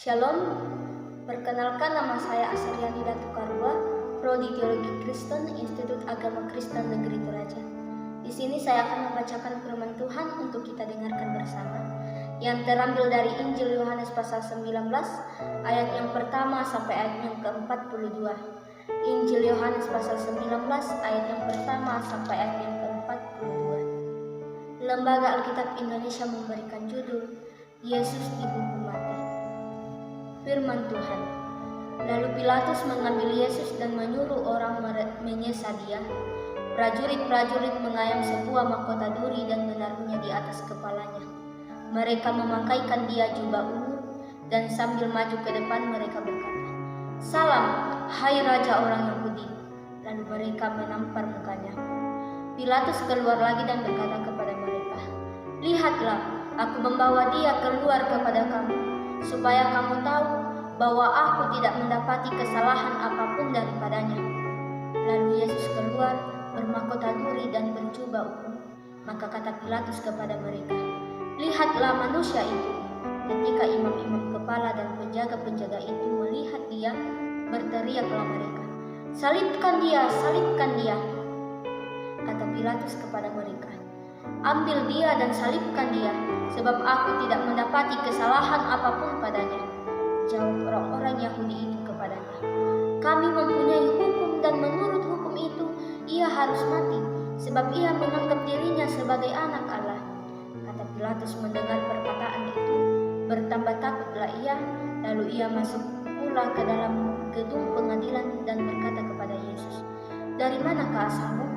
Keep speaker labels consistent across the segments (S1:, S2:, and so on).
S1: Shalom, perkenalkan nama saya Asaryani Datu Karua, Prodi Teologi Kristen, Institut Agama Kristen Negeri Toraja. Di sini saya akan membacakan firman Tuhan untuk kita dengarkan bersama, yang terambil dari Injil Yohanes pasal 19, ayat yang pertama sampai ayat yang ke-42. Injil Yohanes pasal 19, ayat yang pertama sampai ayat yang ke-42. Lembaga Alkitab Indonesia memberikan judul Yesus dihukum mati. Firman Tuhan. Lalu Pilatus mengambil Yesus dan menyuruh orang menyesat dia. Prajurit-prajurit mengayam sebuah mahkota duri dan menaruhnya di atas kepalanya. Mereka memakaikan dia jubah ungu dan sambil maju ke depan mereka berkata, "Salam, hai Raja orang Yahudi." Lalu mereka menampar mukanya. Pilatus keluar lagi dan berkata kepada mereka, "Lihatlah, aku membawa dia keluar kepada kamu, supaya kamu tahu bahwa aku tidak mendapati kesalahan apapun daripadanya." Lalu Yesus keluar bermahkota duri dan berjubah ungu. Maka kata Pilatus kepada mereka, "Lihatlah manusia itu." Ketika imam-imam kepala dan penjaga-penjaga itu melihat dia, berteriaklah mereka, "Salibkan dia, salibkan dia." Kata Pilatus kepada mereka, "Ambil dia dan salibkan dia, sebab aku tidak mendapati kesalahan apapun padanya." Jawab orang-orang Yahudi itu kepadanya, "Kami mempunyai hukum dan menurut hukum itu ia harus mati, sebab ia menganggap dirinya sebagai anak Allah." Kata Pilatus mendengar perkataan itu, bertambah takutlah ia, lalu ia masuk pula ke dalam gedung pengadilan dan berkata kepada Yesus, "Dari manakah asalmu?"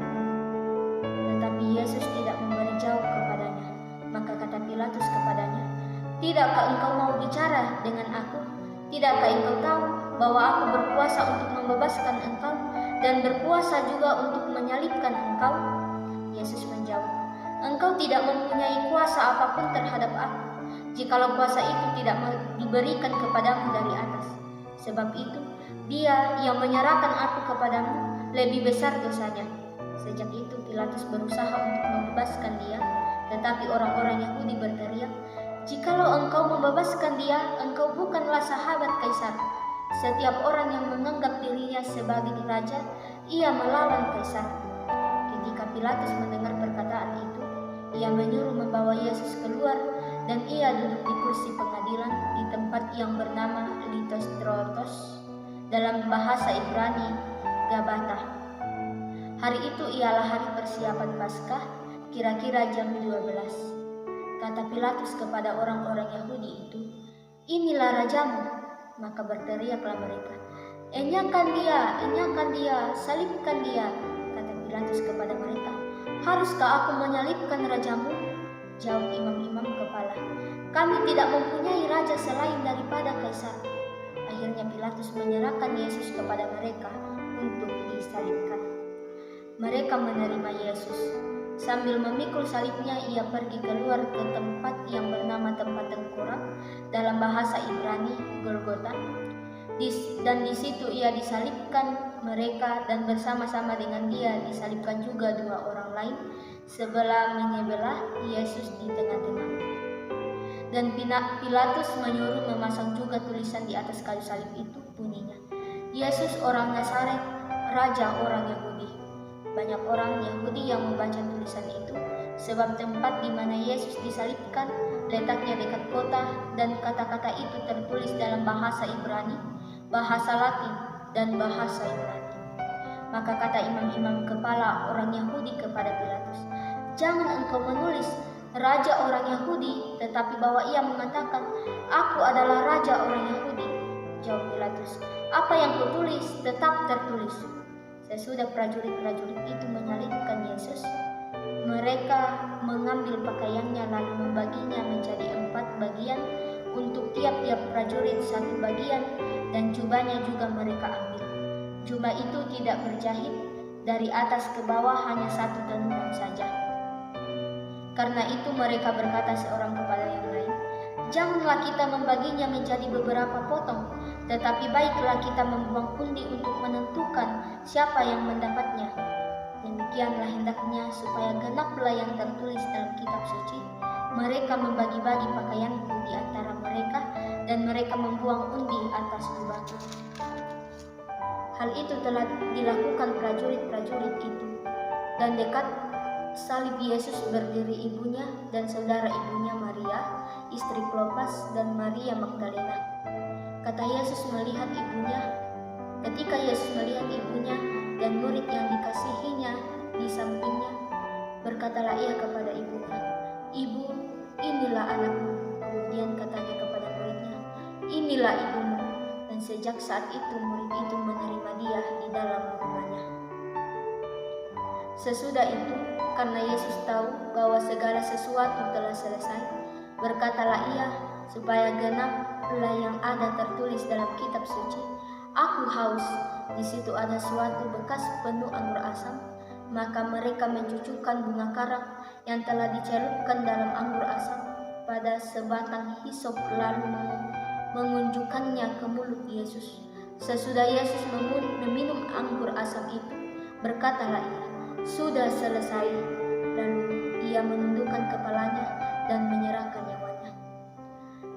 S1: Tetapi Yesus tidak memberi jawab kepadanya. Maka kata Pilatus kepadanya, "Tidakkah engkau mau bicara dengan aku? Tidakkah engkau tahu bahwa aku berkuasa untuk membebaskan engkau dan berkuasa juga untuk menyalibkan engkau?" Yesus menjawab, "Engkau tidak mempunyai kuasa apapun terhadap aku, jikalau kuasa itu tidak diberikan kepadamu dari atas. Sebab itu, dia yang menyerahkan aku kepadamu lebih besar dosanya." Sejak itu Pilatus berusaha untuk membebaskan dia, tetapi orang-orang Yahudi berteriak, "Jikalau engkau membebaskan dia, engkau bukanlah sahabat Kaisar. Setiap orang yang menganggap dirinya sebagai raja, ia melawan Kaisar." Ketika Pilatus mendengar perkataan itu, ia menyuruh membawa Yesus keluar dan ia duduk di kursi pengadilan di tempat yang bernama Litostrotos, dalam bahasa Ibrani Gabata. Hari itu ialah hari persiapan Paskah, kira-kira jam 12. Kata Pilatus kepada orang-orang Yahudi itu, "Inilah rajamu." Maka berteriaklah mereka, enyahkan dia, salibkan dia." Kata Pilatus kepada mereka, "Haruskah aku menyalibkan rajamu?" Jawab imam-imam kepala, "Kami tidak mempunyai raja selain daripada Kaisar." Akhirnya Pilatus menyerahkan Yesus kepada mereka untuk disalibkan. Mereka menerima Yesus. Sambil memikul salibnya, ia pergi keluar ke tempat yang bernama tempat tengkorak, dalam bahasa Ibrani Golgota. Dan di situ ia disalibkan mereka, dan bersama-sama dengan dia disalibkan juga dua orang lain, sebelah menyebelah Yesus di tengah-tengah. Dan Pilatus menyuruh memasang juga tulisan di atas kayu salib itu, bunyinya, "Yesus orang Nazaret, Raja orang Yahudi." Banyak orang Yahudi yang membaca tulisan itu, sebab tempat di mana Yesus disalibkan letaknya dekat kota, dan kata-kata itu tertulis dalam bahasa Ibrani, bahasa Latin, dan bahasa Yunani. Maka kata imam-imam kepala orang Yahudi kepada Pilatus, "Jangan engkau menulis Raja orang Yahudi, tetapi bahwa ia mengatakan, 'Aku adalah Raja orang Yahudi.'" Jawab Pilatus, "Apa yang kutulis tetap tertulis." Sesudah prajurit-prajurit itu menyalibkan Yesus, mereka mengambil pakaiannya lalu membaginya menjadi 4 bagian, untuk tiap-tiap prajurit 1 bagian, dan jubahnya juga mereka ambil. Jubah itu tidak berjahit, dari atas ke bawah hanya 1 tenunan saja. Karena itu mereka berkata seorang kepada yang lain, "Janganlah kita membaginya menjadi beberapa potong, tetapi baiklah kita membuang undi untuk menentukan siapa yang mendapatnya." Demikianlah hendaknya supaya genaplah yang tertulis dalam kitab suci, "Mereka membagi-bagi pakaianku di antara mereka, dan mereka membuang undi atas batu. Hal itu telah dilakukan prajurit-prajurit itu, dan dekat salib Yesus berdiri ibunya dan saudara ibunya Maria, istri Klopas, dan Maria Magdalena. Ketika Yesus melihat ibunya dan murid yang dikasihinya di sampingnya, berkatalah ia kepada ibunya, "Ibu, inilah anakmu." Kemudian katanya kepada muridnya, "Inilah ibumu." Dan sejak saat itu murid itu menerima dia di dalam rumahnya. Sesudah itu, karena Yesus tahu bahwa segala sesuatu telah selesai, berkatalah ia, supaya genaplah yang ada tertulis dalam kitab suci, "Aku haus." Di situ ada suatu bekas penuh anggur asam. Maka mereka mencucukkan bunga karang yang telah dicelupkan dalam anggur asam pada sebatang hisop, lalu mengunjukkannya ke mulut Yesus. Sesudah Yesus meminum anggur asam itu, berkatalah ia, "Sudah selesai." Lalu ia menundukkan kepalanya dan menyerahkan nyawanya.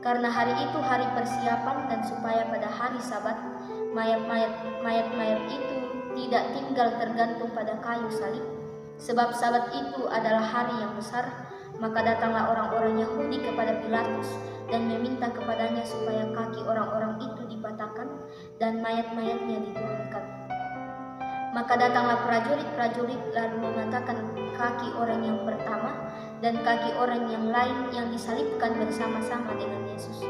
S1: Karena hari itu hari persiapan, dan supaya pada hari Sabat mayat-mayat itu tidak tinggal tergantung pada kayu salib, sebab Sabat itu adalah hari yang besar, maka datanglah orang-orang Yahudi kepada Pilatus dan meminta kepadanya supaya kaki orang-orang itu dipatahkan dan mayat-mayatnya diturunkan. Maka datanglah prajurit-prajurit lalu mematahkan kaki orang yang pertama dan kaki orang yang lain yang disalibkan bersama-sama dengan Yesus.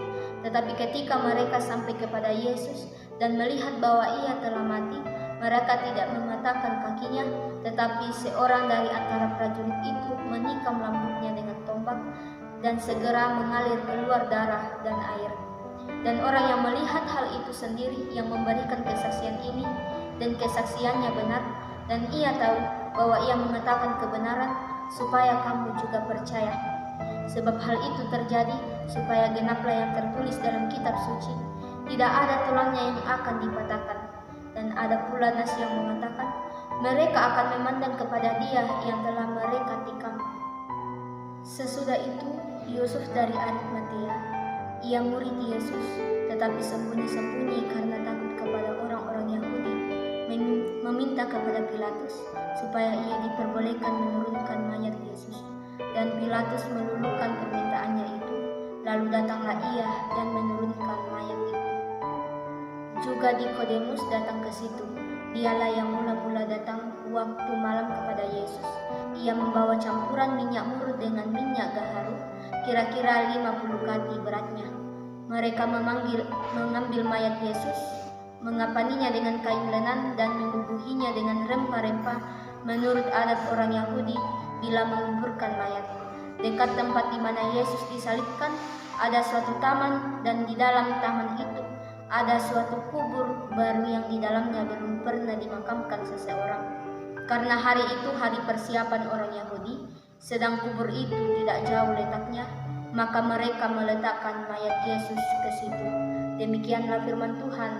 S1: Tetapi ketika mereka sampai kepada Yesus dan melihat bahwa ia telah mati, mereka tidak mematahkan kakinya, tetapi seorang dari antara prajurit itu menikam lambutnya dengan tombak, dan segera mengalir keluar darah dan air. Dan orang yang melihat hal itu sendiri yang memberikan kesaksian ini, dan kesaksiannya benar, dan ia tahu bahwa ia mengatakan kebenaran, supaya kamu juga percaya. Sebab hal itu terjadi supaya genaplah yang tertulis dalam kitab suci, "Tidak ada tulangnya yang akan dipatahkan." Dan ada pula nas yang mengatakan, "Mereka akan memandang kepada dia yang telah mereka tikam." Sesudah itu Yusuf dari Arimatea, ia murid Yesus, tetapi sembunyi-sembunyi karena takut kepada orang-orang Yahudi, meminta kepada Pilatus supaya ia diperbolehkan menurunkan mayat Yesus. Dan Pilatus meluluhkan permintaannya itu, lalu datanglah ia dan menurunkan mayat itu. Juga Nikodemus datang ke situ. Dialah yang mula-mula datang waktu malam kepada Yesus. Ia membawa campuran minyak murut dengan minyak gaharu, kira-kira 50 kati beratnya. Mereka mengambil mayat Yesus, mengapaninya dengan kain lenan dan membubuhinya dengan rempah-rempah menurut adat orang Yahudi bila menguburkan mayat. Dekat tempat di mana Yesus disalibkan ada suatu taman, dan di dalam taman itu ada suatu kubur baru yang di dalamnya belum pernah dimakamkan seseorang. Karena hari itu hari persiapan orang Yahudi, sedang kubur itu tidak jauh letaknya, maka mereka meletakkan mayat Yesus ke situ. Demikianlah firman Tuhan.